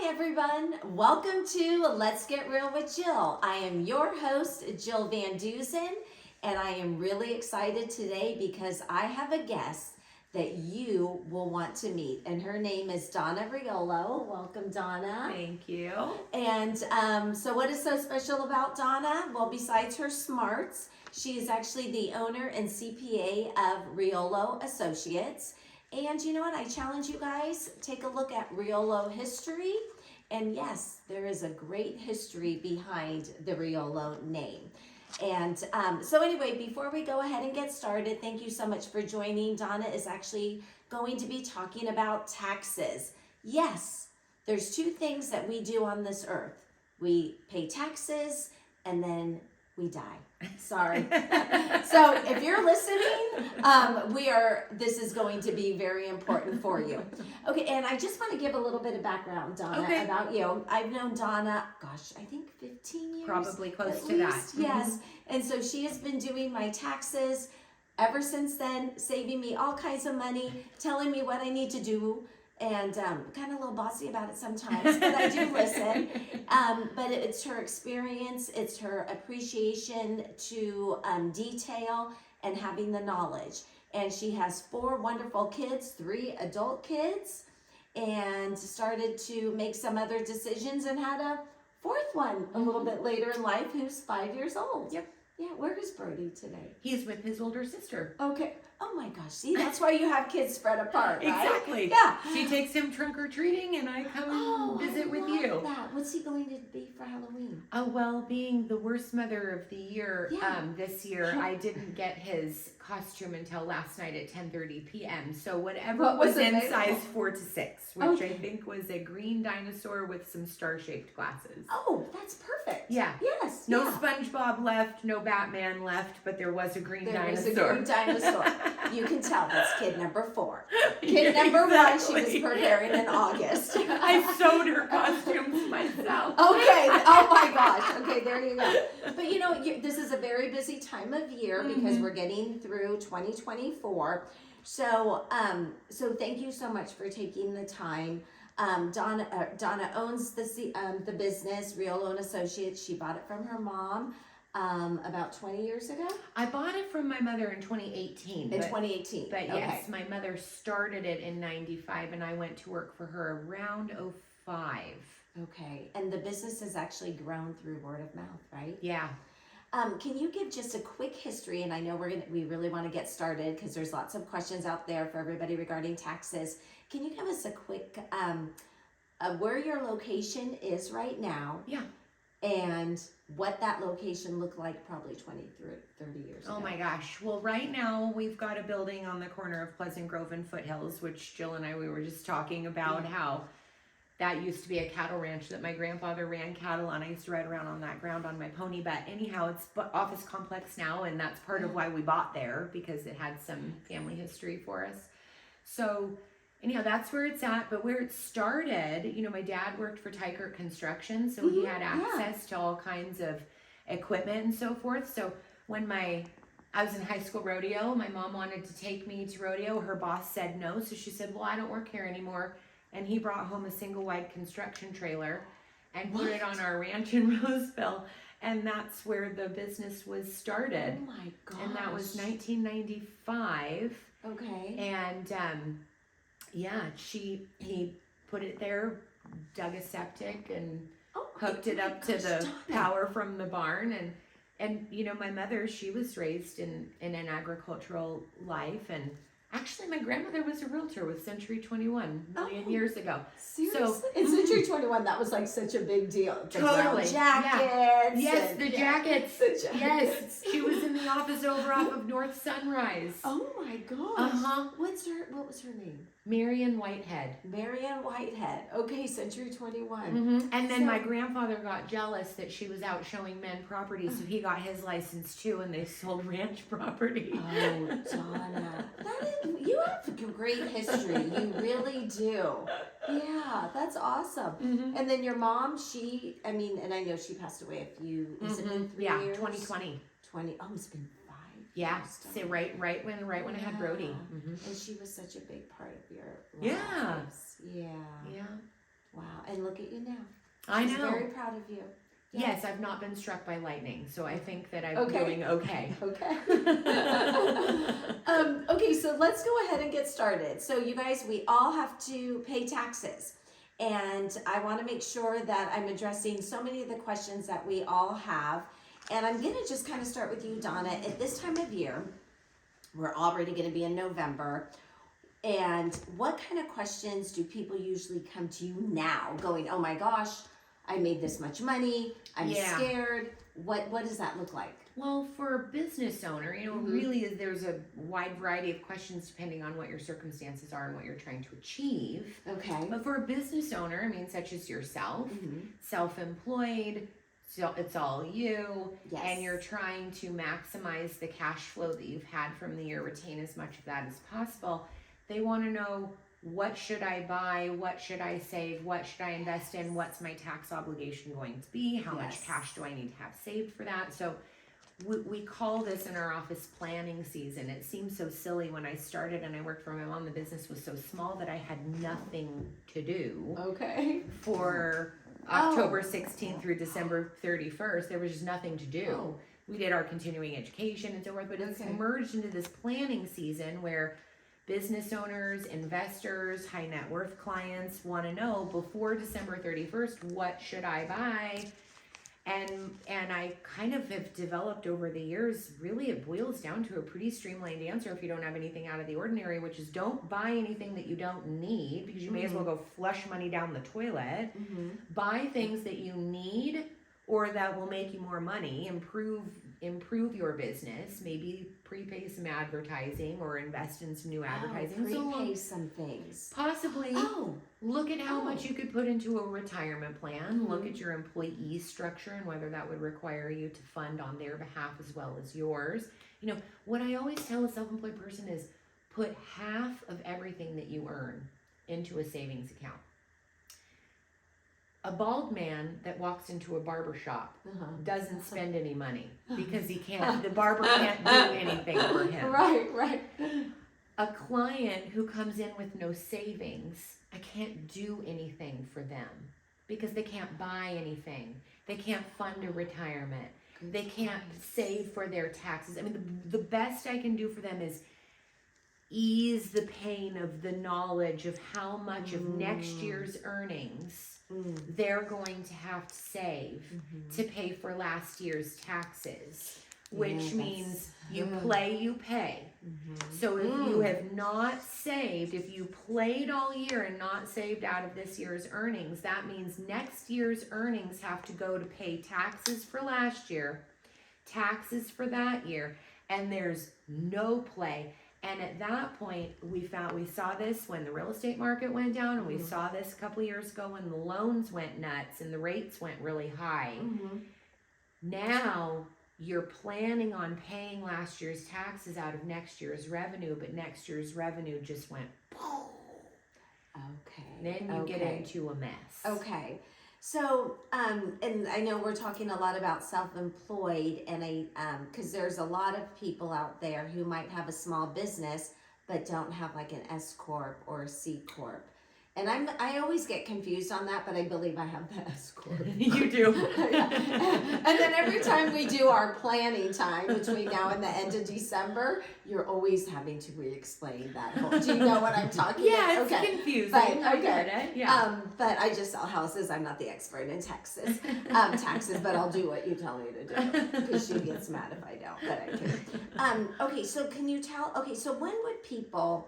Hi everyone, welcome to Let's Get Real with Jill. I am your host, Jill Van Dusen, and I am really excited today because I have a guest that you will want to meet, and her name is Dona Riolo. Welcome, Dona. Thank you. And so what is so special about Dona? Well, besides her smarts, she is actually the owner and CPA of Riolo Associates. And you know what? I challenge you guys, take a look at Riolo history. And yes, there is a great history behind the Riolo name. And so anyway, before we go ahead and get started, thank you so much for joining. Dona is actually going to be talking about taxes. Yes, there's two things that we do on this earth. We pay taxes and then we die. Sorry. So if you're listening, this is going to be very important for you. Okay, and I just want to give a little bit of background, Dona, about you. I've known Dona, gosh, I think 15 years. Probably close at to least. that. Yes, and so she has been doing my taxes ever since then, saving me all kinds of money, telling me what I need to do, and kind of a little bossy about it sometimes, but I do listen. But it's her experience, it's her appreciation to detail and having the knowledge. And she has 4 wonderful kids, 3 adult kids, and started to make some other decisions and had a 4th one a little bit later in life who's 5 years old. Yep. Yeah, where is Brody today? He's with his older sister. Okay. Oh my gosh. See, that's why you have kids spread apart, right? Exactly. Yeah. She takes him trunk or treating, and I come and visit with you. That. What's he going to be for Halloween? Oh, well, being the worst mother of the year this year, Yeah. I didn't get his costume until last night at 10:30 p.m. So What whatever was was in available? size 4 to 6, which Okay. I think was a green dinosaur with some star-shaped glasses. Oh, that's perfect. Yeah. Yes. No yeah. SpongeBob left, no Batman left, but there was a green There dinosaur. was a green dinosaur. You can tell that's kid number 4. Kid number 1, she was preparing in August. I sewed her costumes myself. Okay. Oh my gosh. Okay, there you go. But you know, this is a very busy time of year because we're getting through 2024. So, so thank you so much for taking the time. Dona owns the business, Riolo Associates. She bought it from her mom about 20 years ago. I bought it from my mother in 2018. In 2018. But okay. yes, my mother started it in 95 and I went to work for her around 05. Okay. And the business has actually grown through word of mouth, right? Yeah. Can you give just a quick history? And I know we really want to get started because there's lots of questions out there for everybody regarding taxes. Can you give us a quick where your location is right now? Yeah. And what that location looked like probably 20, 30 years ago. Oh my gosh. Well, right now we've got a building on the corner of Pleasant Grove and Foothills, which Jill and I, we were just talking about how that used to be a cattle ranch that my grandfather ran cattle on. I used to ride around on that ground on my pony, but anyhow, it's office complex now, and that's part of why we bought there, because it had some family history for us. So anyhow, that's where it's at. But where it started, you know, my dad worked for Tykert Construction, so he had access to all kinds of equipment and so forth. So when I was in high school rodeo, my mom wanted to take me to rodeo. Her boss said no, so she said, well, I don't work here anymore. And he brought home a single wide construction trailer and put it on our ranch in Roseville. And that's where the business was started. Oh my gosh. And that was 1995. Okay. And he put it there, dug a septic and hooked it up to the power from the barn. And you know, my mother, she was raised in an agricultural life, and actually my grandmother was a realtor with Century 21 a million years ago. Seriously? So in Century 21, that was like such a big deal. The brown totally. jackets. Yes, the jackets. The jackets. Yes, she was in the office over off of North Sunrise. Oh my gosh. What was her name? Marion Whitehead. Marion Whitehead. Okay, Century 21. And then my grandfather got jealous that she was out showing men property, so he got his license too, and they sold ranch property. Oh, Dona. You have great history. You really do. Yeah, that's awesome. And then your mom, and I know she passed away a few, has it been 3 years? 2020. It's been 5 Yeah, years. so right when I had Brody. And she was such a big part of your Yeah. lives. Yeah. Yeah. Wow. And look at you now. I She's know. very proud of you. Yes, I've not been struck by lightning, so I think that I'm Okay. doing okay. Okay. Okay, so let's go ahead and get started. So you guys, we all have to pay taxes. And I want to make sure that I'm addressing so many of the questions that we all have. And I'm going to just kind of start with you, Donna. At this time of year, we're already going to be in November. And what kind of questions do people usually come to you now going, oh my gosh, I made this much money, I'm scared. What does that look like? Well, for a business owner, really there's a wide variety of questions depending on what your circumstances are and what you're trying to achieve. Okay. But for a business owner, such as yourself, self-employed, so it's all you, and you're trying to maximize the cash flow that you've had from the year, retain as much of that as possible. They want to know, what should I buy? What should I save? What should I invest in? What's my tax obligation going to be? How much cash do I need to have saved for that? So we call this in our office planning season. It seems so silly when I started and I worked for my mom. The business was so small that I had nothing to do. Okay. For October 16th through December 31st, there was just nothing to do. We did our continuing education and so forth, but it's merged into this planning season where business owners, investors, high net worth clients want to know before December 31st, what should I buy? And I kind of have developed over the years, really it boils down to a pretty streamlined answer if you don't have anything out of the ordinary, which is don't buy anything that you don't need, because you may as well go flush money down the toilet. Buy things that you need or that will make you more money, improve your business, maybe prepay some advertising or invest in some new advertising. Prepay some things. Possibly. Look at how much you could put into a retirement plan. Look at your employee structure and whether that would require you to fund on their behalf as well as yours. What I always tell a self-employed person is put half of everything that you earn into a savings account. A bald man that walks into a barber shop doesn't spend any money because the barber can't do anything for him. Right. A client who comes in with no savings, I can't do anything for them because they can't buy anything. They can't fund a retirement. They can't save for their taxes. The best I can do for them is ease the pain of the knowledge of how much of next year's earnings they're going to have to save to pay for last year's taxes, which means you play, you pay. So if you have not saved, if you played all year and not saved out of this year's earnings, that means next year's earnings have to go to pay taxes for last year, taxes for that year, and there's no play. And at that point, we saw this when the real estate market went down, and we saw this a couple of years ago when the loans went nuts and the rates went really high. Now you're planning on paying last year's taxes out of next year's revenue, but next year's revenue just went boom. Then you get into a mess. So, and I know we're talking a lot about self-employed, and because there's a lot of people out there who might have a small business but don't have like an S-Corp or a C-Corp. And I always get confused on that, but I believe I have the S-Corp. You do. And then every time we do our planning time between now and the end of December, you're always having to re-explain that whole. Do you know what I'm talking about? It's confusing. But, I get it. Yeah. But I just sell houses. I'm not the expert in taxes, but I'll do what you tell me to do because she gets mad if I don't. But I can. Okay, so can you tell? Okay, so when would people?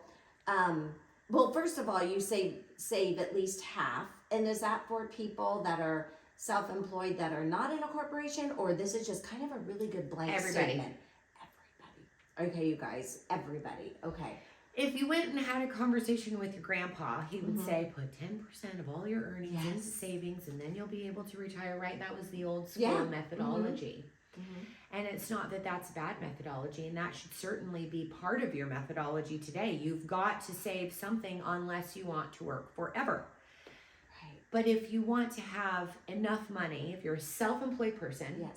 Well, first of all, you save at least half, and is that for people that are self-employed that are not in a corporation, or this is just kind of a really good blank statement? Everybody. Okay, you guys, everybody. Okay. If you went and had a conversation with your grandpa, he would say, put 10% of all your earnings into savings, and then you'll be able to retire, right? That was the old school methodology. And it's not that that's a bad methodology, and that should certainly be part of your methodology today. You've got to save something unless you want to work forever. Right. But if you want to have enough money, if you're a self-employed person,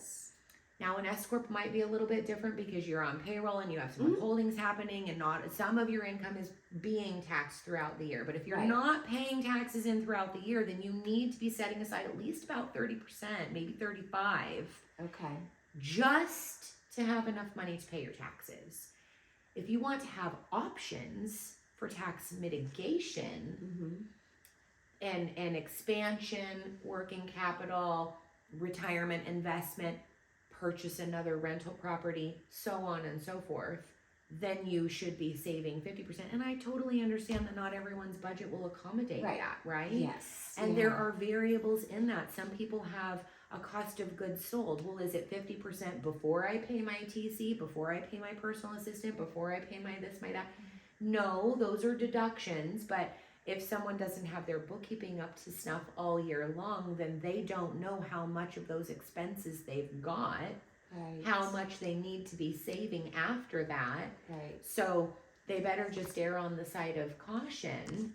Now, an S-Corp might be a little bit different because you're on payroll and you have some withholdings happening and not some of your income is being taxed throughout the year. But if you're not paying taxes in throughout the year, then you need to be setting aside at least about 30%, maybe 35%. Okay. Just to have enough money to pay your taxes. If you want to have options for tax mitigation and expansion, working capital, retirement investment, purchase another rental property, so on and so forth, then you should be saving 50%. And I totally understand that not everyone's budget will accommodate that, right? Yes. And there are variables in that. Some people have a cost of goods sold. Well, is it 50% before I pay my TC, before I pay my personal assistant, before I pay my this, my that? No, those are deductions, but if someone doesn't have their bookkeeping up to snuff all year long, then they don't know how much of those expenses they've got, how much they need to be saving after that. So they better just err on the side of caution.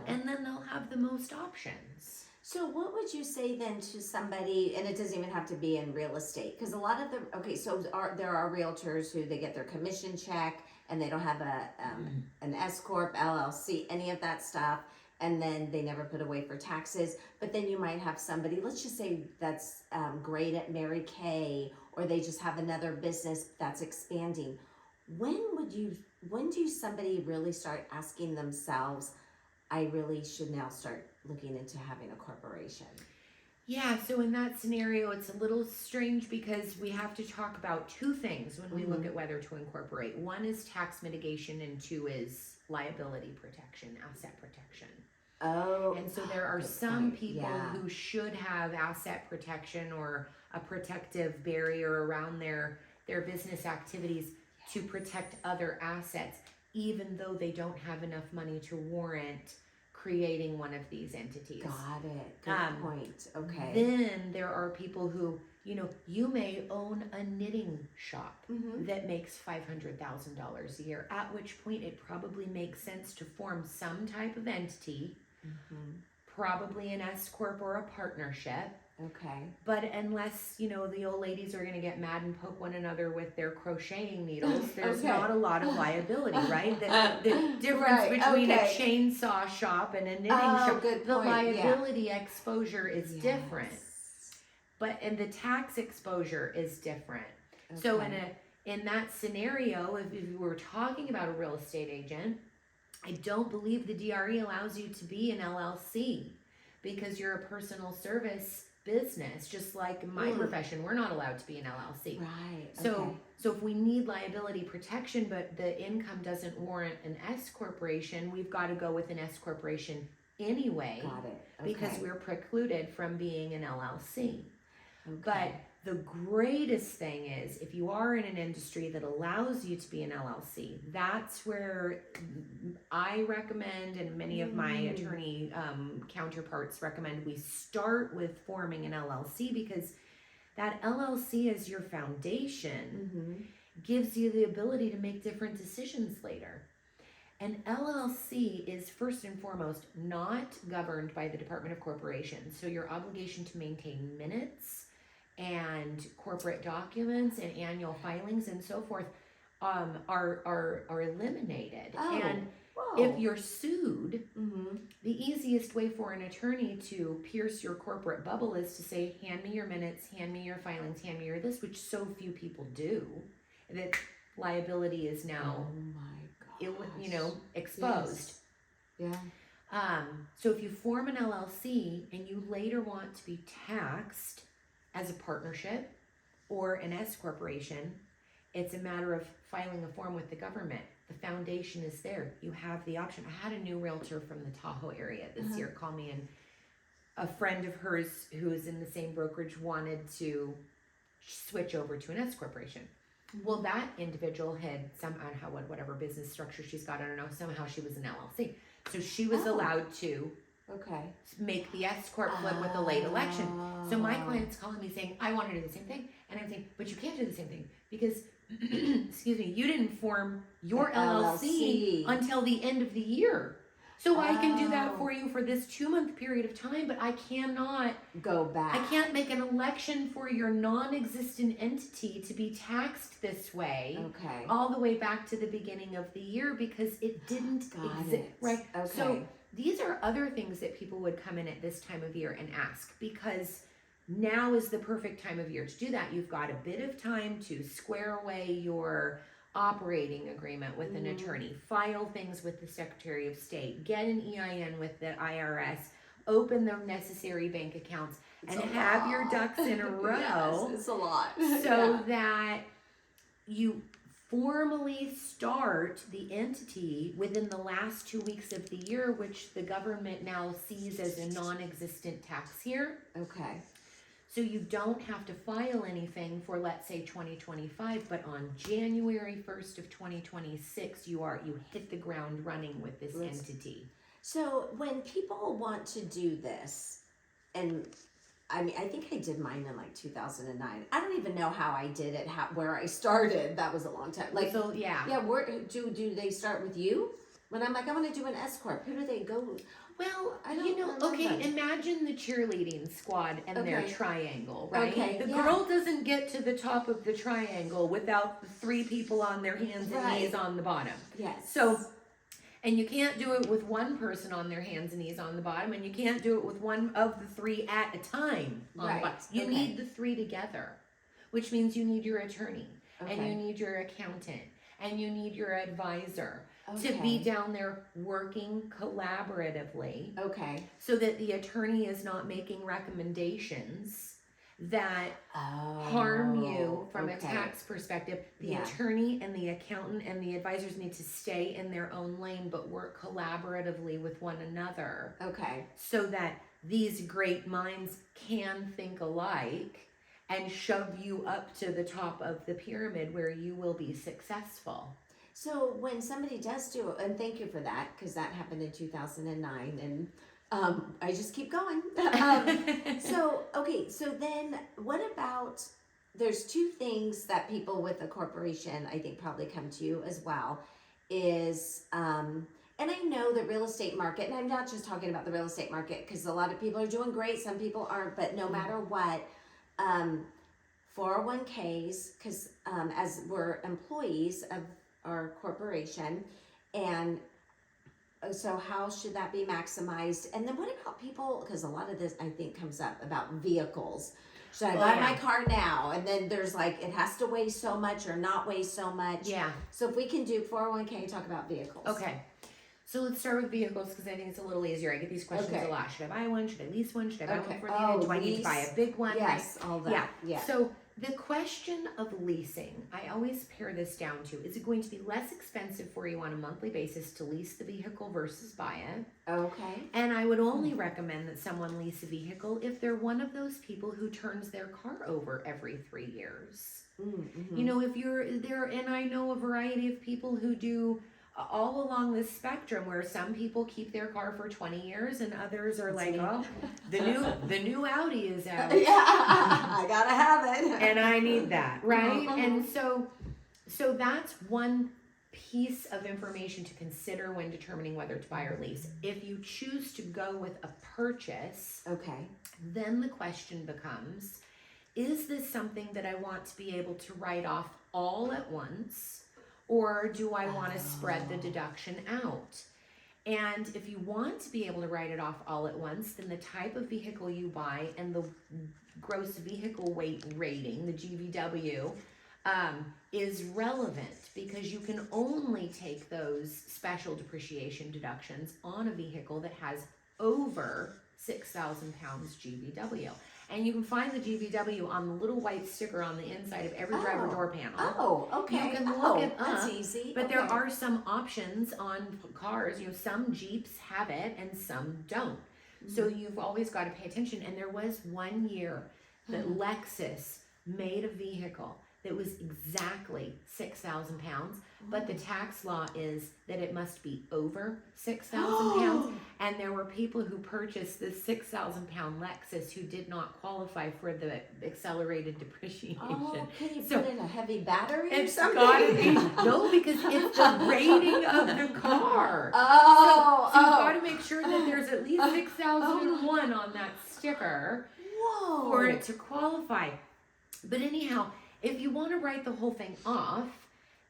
And then they'll have the most options. So what would you say then to somebody, and it doesn't even have to be in real estate, because a lot of there are realtors who they get their commission check and they don't have an S-Corp, LLC, any of that stuff, and then they never put away for taxes. But then you might have somebody, let's just say that's great at Mary Kay, or they just have another business that's expanding. When do somebody really start asking themselves, I really should now start looking into having a corporation? Yeah, so in that scenario, it's a little strange because we have to talk about two things when we look at whether to incorporate. One is tax mitigation and two is liability protection, asset protection. Oh. And so there are some people who should have asset protection or a protective barrier around their business activities to protect other assets, even though they don't have enough money to warrant creating one of these entities. Got it. Good point. Okay. Then there are people who, you may own a knitting shop that makes $500,000 a year, at which point it probably makes sense to form some type of entity, probably an S-Corp or a partnership. Okay. But unless, the old ladies are going to get mad and poke one another with their crocheting needles, there's not a lot of liability, right? The difference between a chainsaw shop and a knitting shop, the liability exposure is different. And the tax exposure is different. So in that scenario, if you were talking about a real estate agent, I don't believe the DRE allows you to be an LLC because you're a personal service business, just like my profession, we're not allowed to be an LLC. Right. So if we need liability protection, but the income doesn't warrant an S corporation, we've got to go with an S corporation anyway. Got it. Because we're precluded from being an LLC. But the greatest thing is if you are in an industry that allows you to be an LLC, that's where I recommend, and many of my attorney counterparts recommend, we start with forming an LLC, because that LLC as your foundation gives you the ability to make different decisions later. An LLC is first and foremost not governed by the Department of Corporations, so your obligation to maintain minutes and corporate documents and annual filings and so forth are eliminated. And if you're sued, the easiest way for an attorney to pierce your corporate bubble is to say, hand me your minutes, hand me your filings, hand me your this, which so few people do. That liability is now exposed. So if you form an LLC and you later want to be taxed as a partnership or an S corporation, it's a matter of filing a form with the government. The foundation is there. You have the option. I had a new realtor from the Tahoe area this year call me, and a friend of hers who is in the same brokerage wanted to switch over to an S corporation. Well, that individual had somehow, whatever business structure she's got, I don't know, somehow she was an LLC. So she was allowed to make the S-Corp flip with the late election. So my client's calling me saying, I want to do the same thing. And I'm saying, but you can't do the same thing because, excuse me, you didn't form your LLC until the end of the year. So I can do that for you for this 2-month period of time, but I cannot go back. I can't make an election for your non-existent entity to be taxed this way. Okay. All the way back to the beginning of the year because it didn't exist. Right. Okay. So these are other things that people would come in at this time of year and ask, because now is the perfect time of year to do that. You've got a bit of time to square away your operating agreement with an attorney, file things with the Secretary of State, get an EIN with the IRS, open the necessary bank accounts, and have your ducks in a row. Yes, it's a lot. So that you formally start the entity within the last 2 weeks of the year, which the government now sees as a non-existent tax year. Okay. So you don't have to file anything for, let's say, 2025, but on January 1st of 2026, you hit the ground running with this entity. So when people want to do this, and I mean, I think I did mine in like 2009. I don't even know how I did it, where I started. That was a long time. Like, so yeah. Where do they start with you? When I'm like, I want to do an S-Corp, who do they go with? Well, okay, imagine the cheerleading squad and their triangle, right? Okay, the girl doesn't get to the top of the triangle without the 3 people on their hands and knees on the bottom. Yes. So, and you can't do it with one person on their hands and knees on the bottom, and you can't do it with one of the 3 at a time on the bottom. You need the 3 together, which means you need your attorney, and you need your accountant, and you need your advisor. To be down there working collaboratively. Okay. So that the attorney is not making recommendations that harm you from a tax perspective. The attorney and the accountant and the advisors need to stay in their own lane but work collaboratively with one another. Okay. So that these great minds can think alike and shove you up to the top of the pyramid where you will be successful. So when somebody does do it, and thank you for that, because that happened in 2009, and I just keep going. So then what about, there's 2 things that people with a corporation, I think, probably come to you as well, is, and I know the real estate market, and I'm not just talking about the real estate market, because a lot of people are doing great, some people aren't, but no matter what, 401ks, because as we're employees of our corporation, and so how should that be maximized? And then what about people, because a lot of this I think comes up about vehicles. Should I buy my car now? And then there's like, it has to weigh so much or not weigh so much. Yeah. So if we can do 401k, talk about vehicles. Okay. So let's start with vehicles because I think it's a little easier. I get these questions a lot. Should I buy one? Should I lease one? Should I buy one for the end? Do I need to buy a big one? Yes, all that. Yeah. So the question of leasing, I always pare this down to, is it going to be less expensive for you on a monthly basis to lease the vehicle versus buy it? Okay. And I would only recommend that someone lease a vehicle if they're one of those people who turns their car over every 3 years. Mm-hmm. You know, if you're there, and I know a variety of people who do all along this spectrum, where some people keep their car for 20 years and others are like, oh, the new Audi is out. Yeah, I gotta have it. And I need that, right? And so that's one piece of information to consider when determining whether to buy or lease. If you choose to go with a purchase, then the question becomes, is this something that I want to be able to write off all at once? Or do I want to spread the deduction out? And if you want to be able to write it off all at once, then the type of vehicle you buy and the gross vehicle weight rating, the GVW, is relevant, because you can only take those special depreciation deductions on a vehicle that has over 6,000 pounds GVW. And you can find the GVW on the little white sticker on the inside of every driver door panel. Oh, okay. You can look it up. That's easy. But there are some options on cars. You know, some Jeeps have it and some don't. So you've always got to pay attention. And there was 1 year that Lexus made a vehicle that was exactly 6,000 pounds, but the tax law is that it must be over 6,000 pounds, And there were people who purchased this 6,000 pound Lexus who did not qualify for the accelerated depreciation. Oh, can you So put in a heavy battery or it's something? gotta be, no, because it's the rating of the car. Oh, So you've got to make sure that there's at least 6,001 on that sticker Whoa. for it to qualify. But anyhow, if you want to write the whole thing off,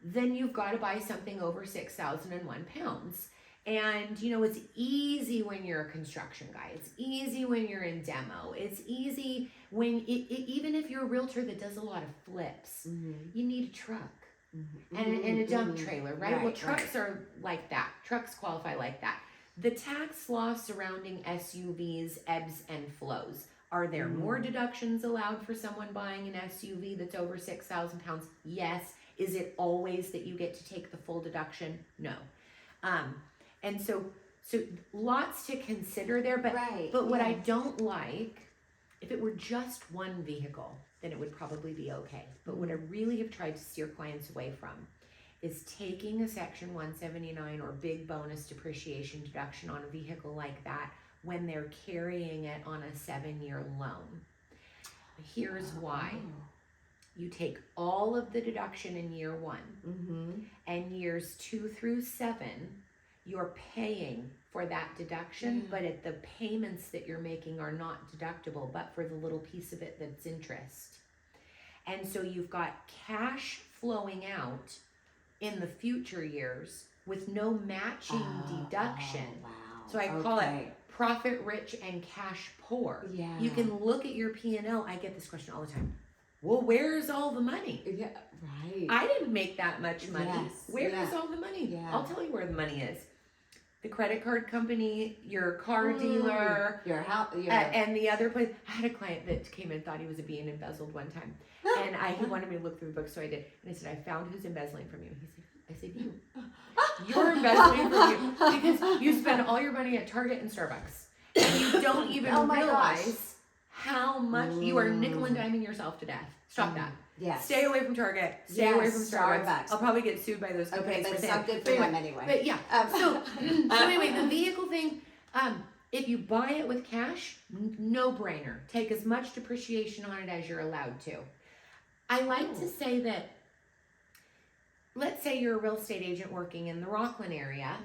then you've got to buy something over 6,001 pounds. And, you know, it's easy when you're a construction guy. It's easy when you're in demo. It's easy when, even if you're a realtor that does a lot of flips, you need a truck and a dump trailer, right? Well, trucks are like that. Trucks qualify like that. The tax law surrounding SUVs ebbs and flows. Are there more deductions allowed for someone buying an SUV that's over 6,000 pounds? Yes. Is it always that you get to take the full deduction? No. And so lots to consider there, but what I don't like, if it were just one vehicle, then it would probably be okay. But what I really have tried to steer clients away from is taking a Section 179 or big bonus depreciation deduction on a vehicle like that when they're carrying it on a 7-year loan. Here's why. You take all of the deduction in year 1, and years 2 through 7, you're paying for that deduction, but the payments that you're making are not deductible, but for the little piece of it that's interest. And so you've got cash flowing out in the future years with no matching deduction. Wow. So I call it profit rich and cash poor. Yeah. You can look at your P&L. I get this question all the time. Well, where's all the money? Yeah, right. I didn't make that much money. Yes, Where is all the money? Yeah. I'll tell you where the money is. The credit card company, your car dealer, your house, and the other place. I had a client that came in, thought he was being embezzled one time. And he wanted me to look through the book, so I did. And I said, I found who's embezzling from you. He said, I said, you. You're embezzling from you because you spend all your money at Target and Starbucks. And you don't even realize how much you are nickel and diming yourself to death. Stop that. Yes. Stay away from Target. Stay away from Starbucks. I'll probably get sued by those companies. Okay, but it's not good for them anyway. But yeah. So anyway, the vehicle thing, if you buy it with cash, no brainer. Take as much depreciation on it as you're allowed to. I like to say that, let's say you're a real estate agent working in the Rockland area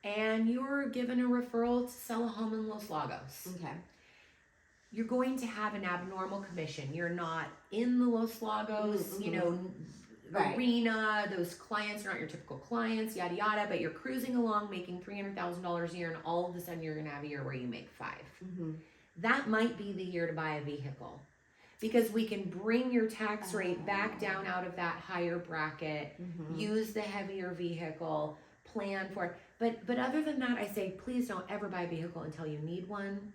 and you're given a referral to sell a home in Los Lagos. Okay. You're going to have an abnormal commission. You're not in the Los Lagos, arena. Those clients are not your typical clients, yada, yada, but you're cruising along making $300,000 a year, and all of a sudden you're going to have a year where you make $5. That might be the year to buy a vehicle, because we can bring your tax rate back down out of that higher bracket, use the heavier vehicle, plan for it. But other than that, I say, please don't ever buy a vehicle until you need one.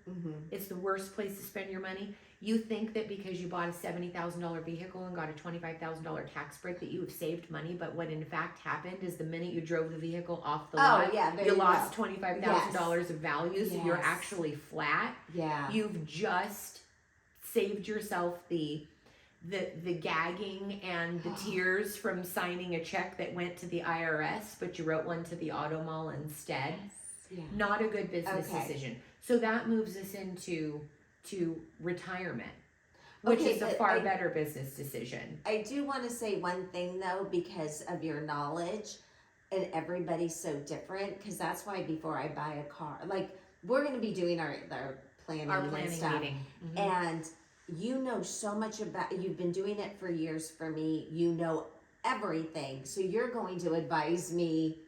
It's the worst place to spend your money. You think that because you bought a $70,000 vehicle and got a $25,000 tax break that you have saved money, but what in fact happened is the minute you drove the vehicle off the lot, you lost $25,000 of value, so you're actually flat. Yeah. You've just saved yourself the gagging and the tears from signing a check that went to the IRS, but you wrote one to the auto mall instead. Yeah. Not a good business decision. So that moves us into retirement, which is a far better business decision. I do want to say one thing though, because of your knowledge, and everybody's so different, because that's why before I buy a car, like we're going to be doing our planning and stuff. Meeting. And you know so much about, you've been doing it for years for me, you know everything, so you're going to advise me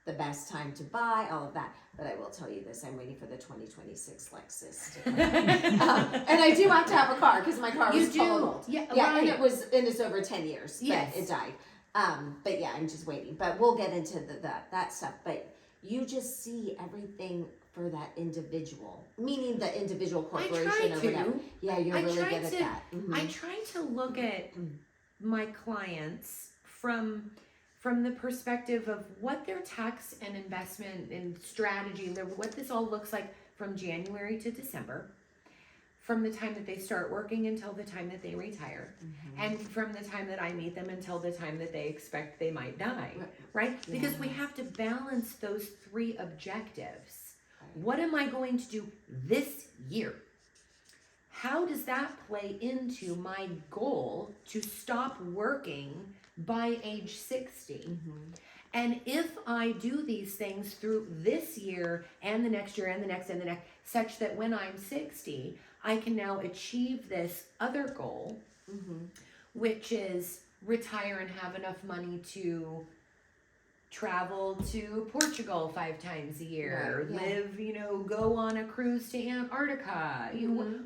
the best time to buy, all of that. But I will tell you this, I'm waiting for the 2026 Lexus to come. And I do have to have a car because my car was totaled. Yeah, right. And it's over 10 years, but it died. But yeah, I'm just waiting. But we'll get into that stuff. But you just see everything for that individual, meaning the individual corporation or whatever. Yeah, you're really good at that. I try to look at my clients from the perspective of what their tax and investment and strategy, what this all looks like from January to December, from the time that they start working until the time that they retire, and from the time that I meet them until the time that they expect they might die, right? Because we have to balance those three objectives. What am I going to do this year? How does that play into my goal to stop working by age 60? And if I do these things through this year and the next year and the next and the next, such that when I'm 60, I can now achieve this other goal, which is retire and have enough money to travel to Portugal 5 times a year, live, go on a cruise to Antarctica.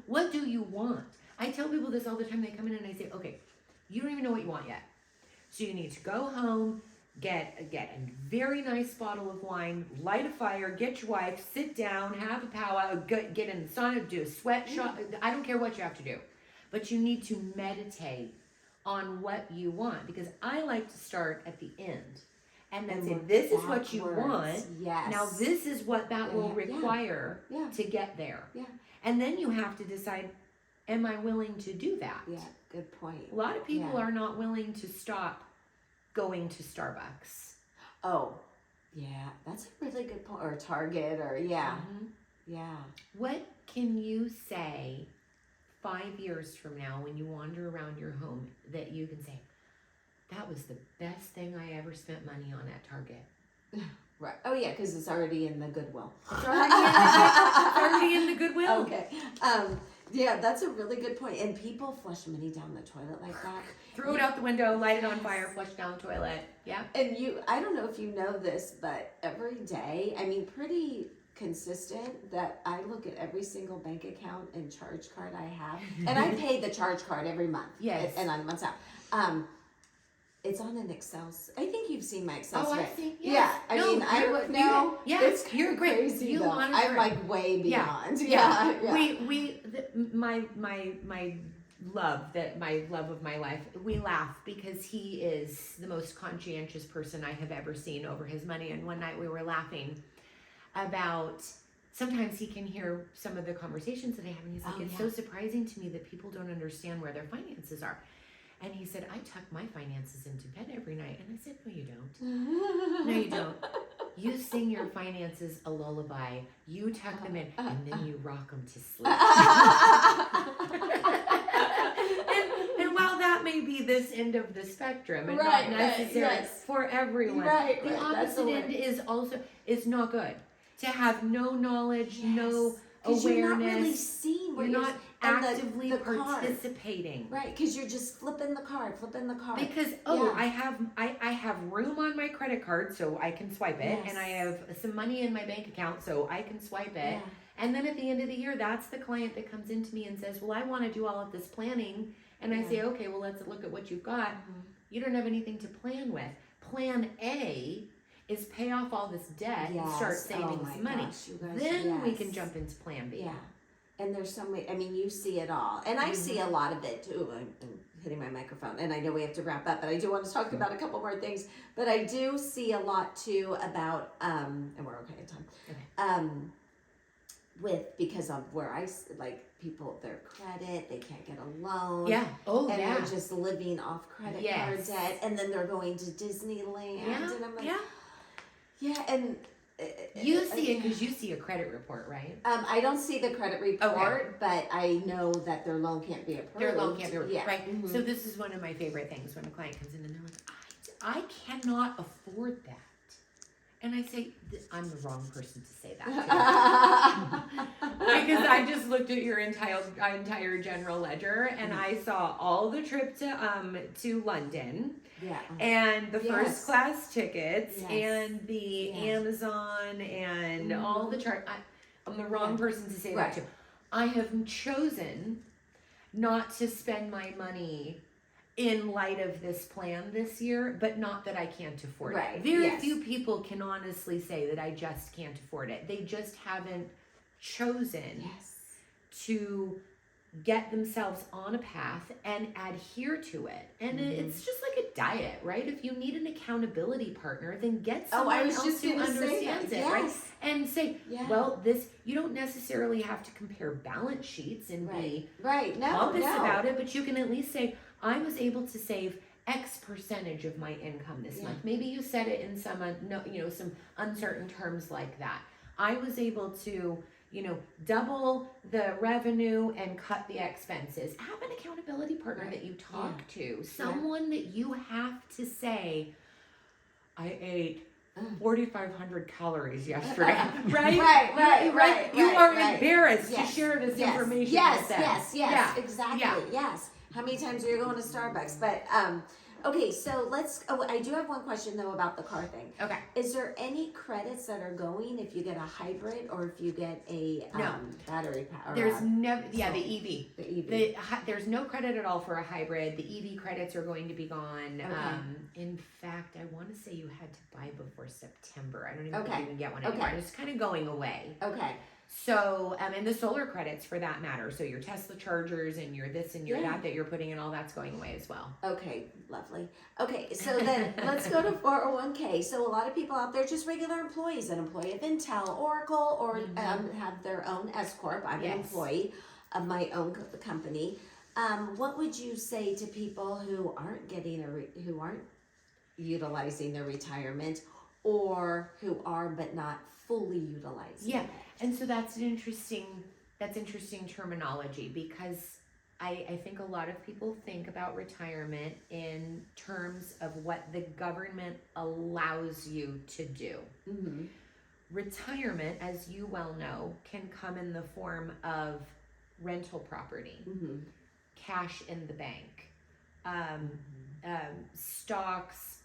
What do you want? I tell people this all the time. They come in and I say, okay, you don't even know what you want yet. So you need to go home, get a very nice bottle of wine, light a fire, get your wife, sit down, have a powwow, get in the sauna, do a sweat shot. I don't care what you have to do. But you need to meditate on what you want, because I like to start at the end. And then say, this is what you want. Yes. Now this is what that will require to get there. Yeah. And then you have to decide, am I willing to do that? Yeah, good point. A lot of people are not willing to stop going to Starbucks. Oh, yeah, that's a really good point. Or Target, or yeah. What can you say 5 years from now when you wander around your home that you can say, that was the best thing I ever spent money on at Target? Right. Oh, yeah, because it's already in the Goodwill. It's already in the Goodwill. Okay. Yeah, that's a really good point. And people flush money down the toilet like that. Throw it out the window, light it on fire, flush down the toilet. Yeah. And I don't know if you know this, but every day, I mean, pretty consistent, that I look at every single bank account and charge card I have. And I pay the charge card every month. Yes. And on months out. It's on an Excel. I think you've seen my Excel spreadsheet. I see. Yes. Yeah, I mean, I would know. Yes, you're great. Crazy You though. I'm like way beyond. Yeah. Yeah. My love of my life, we laugh because he is the most conscientious person I have ever seen over his money. And one night we were laughing about, sometimes he can hear some of the conversations that I have, and he's like, it's so surprising to me that people don't understand where their finances are. And he said, I tuck my finances into bed every night. And I said, no, you don't. No, you don't. You sing your finances a lullaby. You tuck them in, and then you rock them to sleep. and while that may be this end of the spectrum, and not necessary for everyone, the opposite end is not good. To have no knowledge, no awareness. You're not really seeing where you're not actively the participating. Right, because you're just flipping the card. Because I have room on my credit card so I can swipe it, and I have some money in my bank account so I can swipe it. Yeah. And then at the end of the year, that's the client that comes into me and says, well, I want to do all of this planning. And I say, okay, well, let's look at what you've got. You don't have anything to plan with. Plan A is pay off all this debt and start saving some money. Gosh, you guys, then we can jump into plan B. Yeah. And there's so many, I mean, you see it all. And I see a lot of it too. I'm hitting my microphone, and I know we have to wrap up, but I do want to talk about a couple more things. But I do see a lot too about, and we're okay at time, because of where people, their credit, they can't get a loan. Yeah. Oh, and they're just living off credit card debt, and then they're going to Disneyland. Yeah. And I'm like, yeah, and you see it because you see a credit report, right? I don't see the credit report, but I know that their loan can't be approved. Their loan can't be approved, right? Mm-hmm. So this is one of my favorite things when a client comes in and they're like, I cannot afford that. And I say, I'm the wrong person to say that to. Because I just looked at your entire general ledger, and I saw all the trip to London. Yeah. And the first class tickets and the Amazon and all the chart. I'm the wrong person to say that to. I have chosen not to spend my money in light of this plan this year, but not that I can't afford it. Very few people can honestly say that I just can't afford it. They just haven't chosen to get themselves on a path and adhere to it. And it's just like a diet, right? If you need an accountability partner, then get someone else who understands it, right? And say, well, you don't necessarily have to compare balance sheets and be pompous about it, but you can at least say, I was able to save X percentage of my income this month. Maybe you set it in some, some uncertain terms like that. I was able to, double the revenue and cut the expenses. Have an accountability partner Right. that you talk to, someone that you have to say, I ate 4,500 calories yesterday. Right. You are embarrassed to share this information with them. Yes, exactly. Yes. How many times are you going to Starbucks? But okay, so I do have one question though about the car thing. Okay. Is there any credits that are going if you get a hybrid or if you get a battery power? There's never, the EV. The EV. There's no credit at all for a hybrid. The EV credits are going to be gone. Okay. In fact, I want to say you had to buy before September. I don't even think you can get one Okay. anymore. It's kind of going away. Okay. So, and the solar credits for that matter. So your Tesla chargers and your this and your that you're putting in, all that's going away as well. Okay, lovely. Okay, so then let's go to 401k. So a lot of people out there, just regular employees, an employee of Intel, Oracle, or have their own S-Corp. I'm an employee of my own company. What would you say to people who aren't getting who aren't utilizing their retirement, or who are but not fully utilizing it? And so that's interesting terminology, because I think a lot of people think about retirement in terms of what the government allows you to do. Mm-hmm. Retirement, as you well know, can come in the form of rental property, cash in the bank, stocks,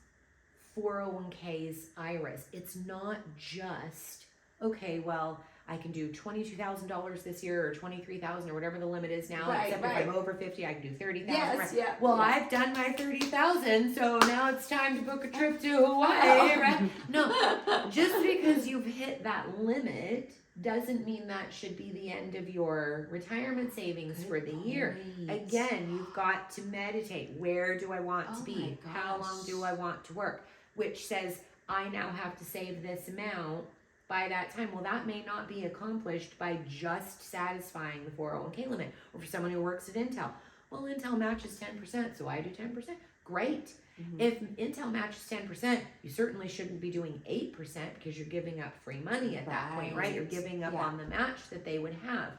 401ks, IRAs. It's not just, okay, well, I can do $22,000 this year or $23,000 or whatever the limit is now. Except if I'm over 50, I can do $30,000. I've done my $30,000, so now it's time to book a trip to Hawaii. Right? No, just because you've hit that limit doesn't mean that should be the end of your retirement savings for the year. Again, you've got to meditate. Where do I want to be? How long do I want to work? Which says I now have to save this amount by that time. Well, that may not be accomplished by just satisfying the 401k limit. Or for someone who works at Intel, well, Intel matches 10%, so I do 10%. Great. If Intel matches 10%, you certainly shouldn't be doing 8% because you're giving up free money at that point, right? You're giving up on the match that they would have.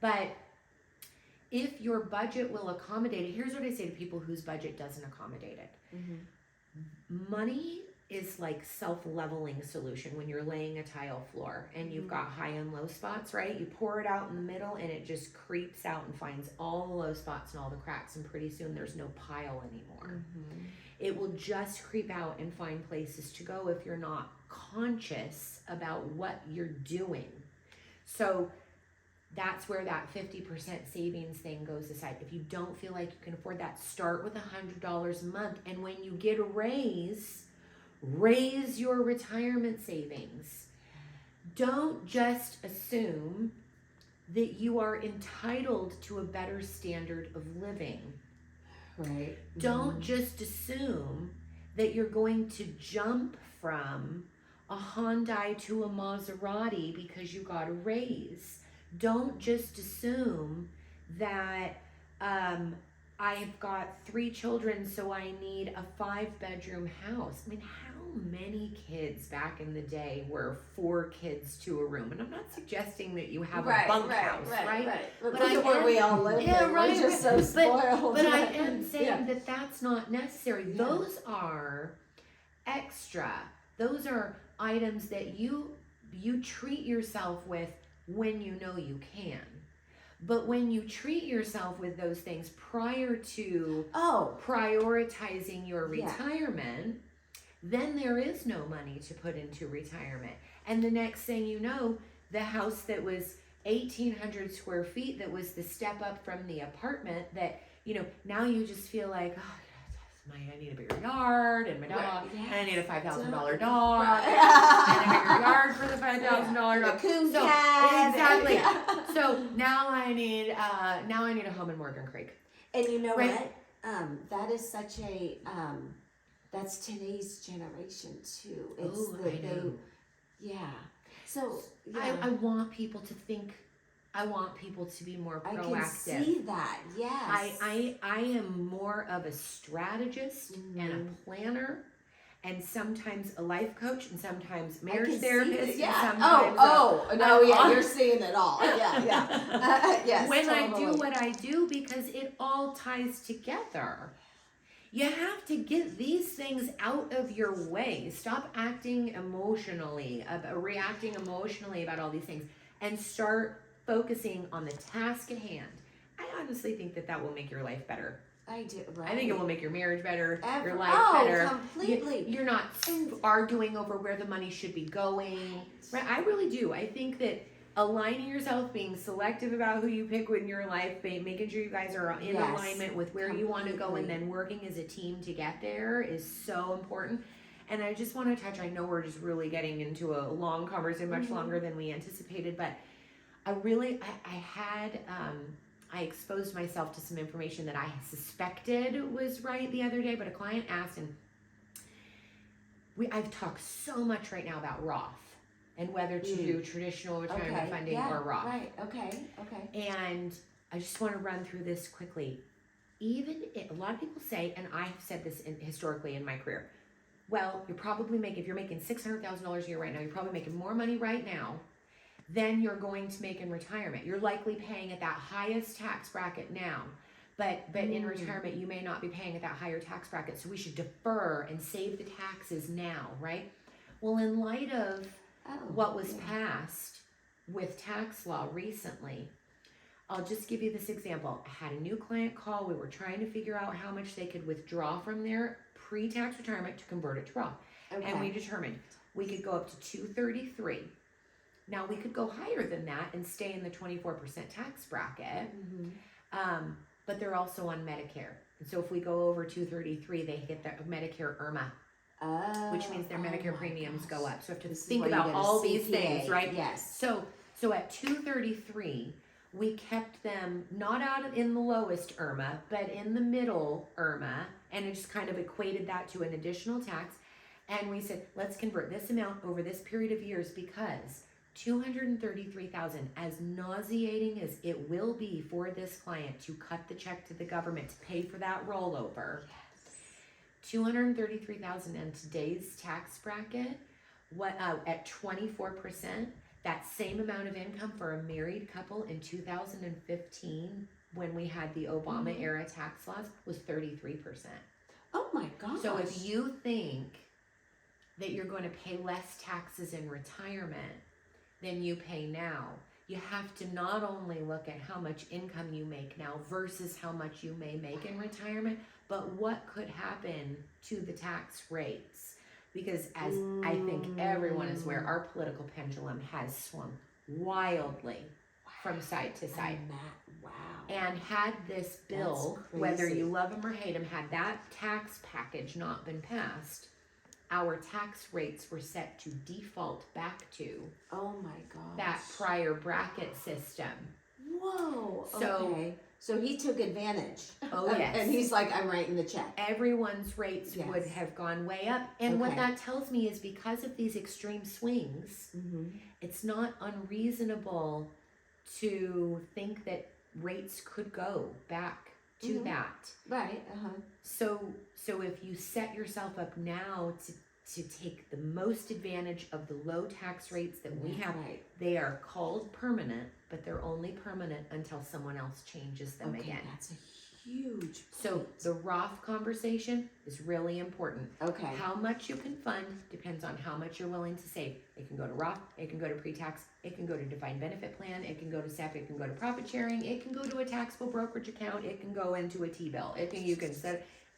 But if your budget will accommodate it, here's what I say to people whose budget doesn't accommodate it. Money is like self-leveling solution when you're laying a tile floor and you've got high and low spots, right? You pour it out in the middle and it just creeps out and finds all the low spots and all the cracks, and pretty soon there's no pile anymore. It will just creep out and find places to go if you're not conscious about what you're doing. So that's where that 50% savings thing goes aside. If you don't feel like you can afford that, start with $100 a month, and when you get a raise your retirement savings. Don't just assume that you are entitled to a better standard of living. Right. Don't just assume that you're going to jump from a Hyundai to a Maserati because you got a raise. Don't just assume that I've got 3 children, so I need a 5-bedroom house. I mean, how many kids back in the day were 4 kids to a room? And I'm not suggesting that you have a bunkhouse, right? But look at where we all live. We're just so spoiled. But I am saying that that's not necessary. Those are extra. Those are items that you treat yourself with when you know you can. But when you treat yourself with those things prior to prioritizing your retirement, then there is no money to put into retirement. And the next thing you know, the house that was 1,800 square feet, that was the step up from the apartment, that, now you just feel like, I need a bigger yard, and my dog, and I need a $5,000 dog, and a bigger yard for the $5,000 dog. Coon cat. Exactly. So now I need a home in Morgan Creek. And you know what? That is such a that's today's generation too. It's So I want people to think. I want people to be more proactive. I can see that. Yes. I am more of a strategist and a planner and sometimes a life coach, and sometimes marriage can see therapist, it, yeah. and sometimes You're seeing it all. Yeah, yeah. Yes, when I totally. do what I do, because it all ties together. You have to get these things out of your way. Stop acting emotionally, reacting emotionally about all these things, and start focusing on the task at hand. I honestly think that will make your life better. I do, right. I think it will make your marriage better, your life Oh, better. completely. You're not arguing over where the money should be going. Right? I really do. I think that aligning yourself, being selective about who you pick in your life, making sure you guys are in alignment with where you want to go, and then working as a team to get there is so important. And I just want to touch, I know we're just really getting into a long conversation, much longer than we anticipated, but I exposed myself to some information that I suspected was right the other day, but a client asked, and I've talked so much right now about Roth and whether to do traditional retirement funding or Roth. Right, okay. And I just want to run through this quickly. A lot of people say, and I've said this historically in my career, well, if you're making $600,000 a year right now, you're probably making more money right now than you're going to make in retirement. You're likely paying at that highest tax bracket now, but in retirement you may not be paying at that higher tax bracket. So we should defer and save the taxes now, right? Well, in light of what was passed with tax law recently, I'll just give you this example. I had a new client call. We were trying to figure out how much they could withdraw from their pre-tax retirement to convert it to Roth. And we determined we could go up to $233,000. Now we could go higher than that and stay in the 24% tax bracket, but they're also on Medicare. And so if we go over $233,000, they hit the Medicare IRMA, which means their Medicare premiums go up. So you have to think about all these things, right? Yes. So at $233,000, we kept them not in the lowest IRMA, but in the middle IRMA, and it just kind of equated that to an additional tax. And we said, let's convert this amount over this period of years, because $233,000, as nauseating as it will be for this client to cut the check to the government to pay for that rollover, $233,000 in today's tax bracket, at 24%, that same amount of income for a married couple in 2015, when we had the Obama era tax laws, was 33%. Oh my gosh. So if you think that you're going to pay less taxes in retirement than you pay now, you have to not only look at how much income you make now versus how much you may make in retirement, but what could happen to the tax rates. Because as I think everyone is aware, our political pendulum has swung wildly from side to side. And had this bill, whether you love him or hate him, had that tax package not been passed, our tax rates were set to default back to that prior bracket system. Whoa. So, So he took advantage. Oh, yes. And he's like, I'm writing the check. Everyone's rates would have gone way up. And what that tells me is, because of these extreme swings, it's not unreasonable to think that rates could go back to that. Right. So if you set yourself up now to take the most advantage of the low tax rates that we have, they are called permanent, but they're only permanent until someone else changes them again. That's a huge point. So the Roth conversation is really important. Okay. How much you can fund depends on how much you're willing to save. It can go to Roth, it can go to pre-tax, it can go to defined benefit plan, it can go to SEP, it can go to profit sharing, it can go to a taxable brokerage account, it can go into a T-bill.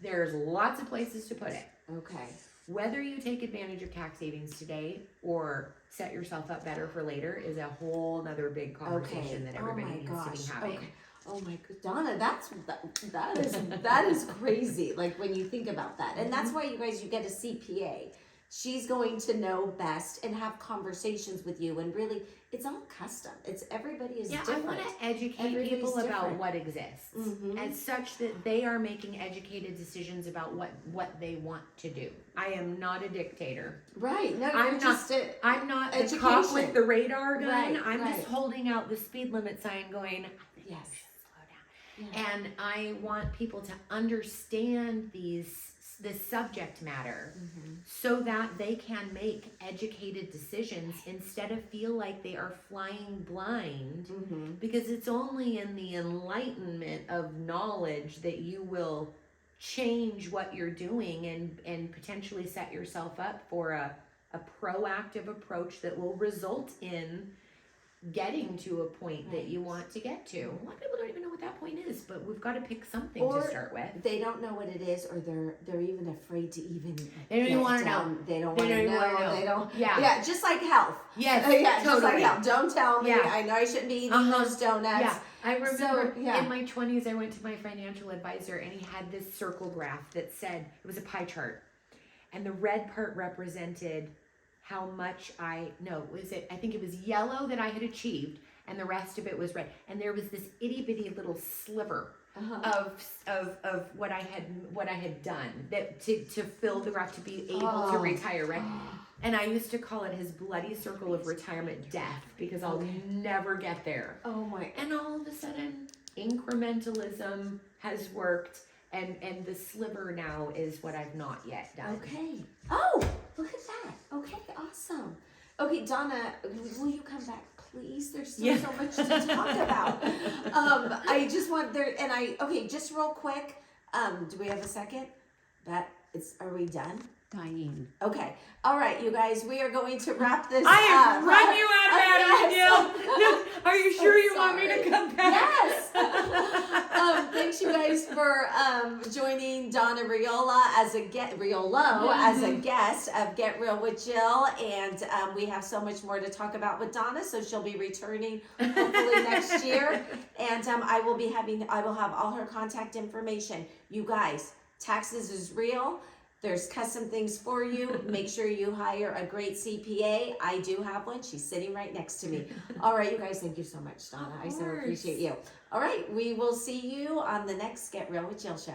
There's lots of places to put it. Okay. Whether you take advantage of tax savings today or set yourself up better for later is a whole nother big conversation that everybody needs to be having. Okay. Oh my God, Donna, that is crazy. Like, when you think about that, and that's why you get a CPA. She's going to know best and have conversations with you, and really, it's all custom. Everybody is different. I want to educate people about what exists, as such that they are making educated decisions about what they want to do. I am not a dictator. Right. No, I'm not the cop with the radar gun. Right, I'm just holding out the speed limit sign going, yes, slow down. Yeah. And I want people to understand these the subject matter so that they can make educated decisions instead of feel like they are flying blind, because it's only in the enlightenment of knowledge that you will change what you're doing and potentially set yourself up for a proactive approach that will result in getting to a point that you want to get to. A lot of people don't even know what that point is, but we've got to pick something to start with. They don't know what it is, or they're even afraid to even. They don't even want to know. They don't want to know. They don't. Yeah. Just like health. Yes. Just Totally. like health. Don't tell me. Yeah. I know I shouldn't be eating those donuts. Yeah. I remember in my 20s, I went to my financial advisor and he had this circle graph that said, it was a pie chart. And the red part represented how much I think it was yellow that I had achieved, and the rest of it was red. And there was this itty bitty little sliver of what I had done that to fill the graph to be able to retire, right? And I used to call it his bloody circle of retirement death, because I'll never get there. Oh my! And all of a sudden, incrementalism has worked, and the sliver now is what I've not yet done. Okay. Oh, look at that. Okay, awesome. Okay, Donna, will you come back, please? There's still so much to talk about. I just want just real quick. Do we have a second? Are we done? Dying. Okay. All right, you guys, we are going to wrap this I have up. run you out of battery, Jill. Are you sure you want me to come back? Yes. Thanks, you guys, for joining Dona Riolo as a guest of Get Real with Jill, and we have so much more to talk about with Donna. So she'll be returning hopefully next year, and I will have all her contact information. You guys, taxes is real. There's custom things for you. Make sure you hire a great CPA. I do have one. She's sitting right next to me. All right, you guys, thank you so much, Donna. I so appreciate you. All right, we will see you on the next Get Real with Jill show.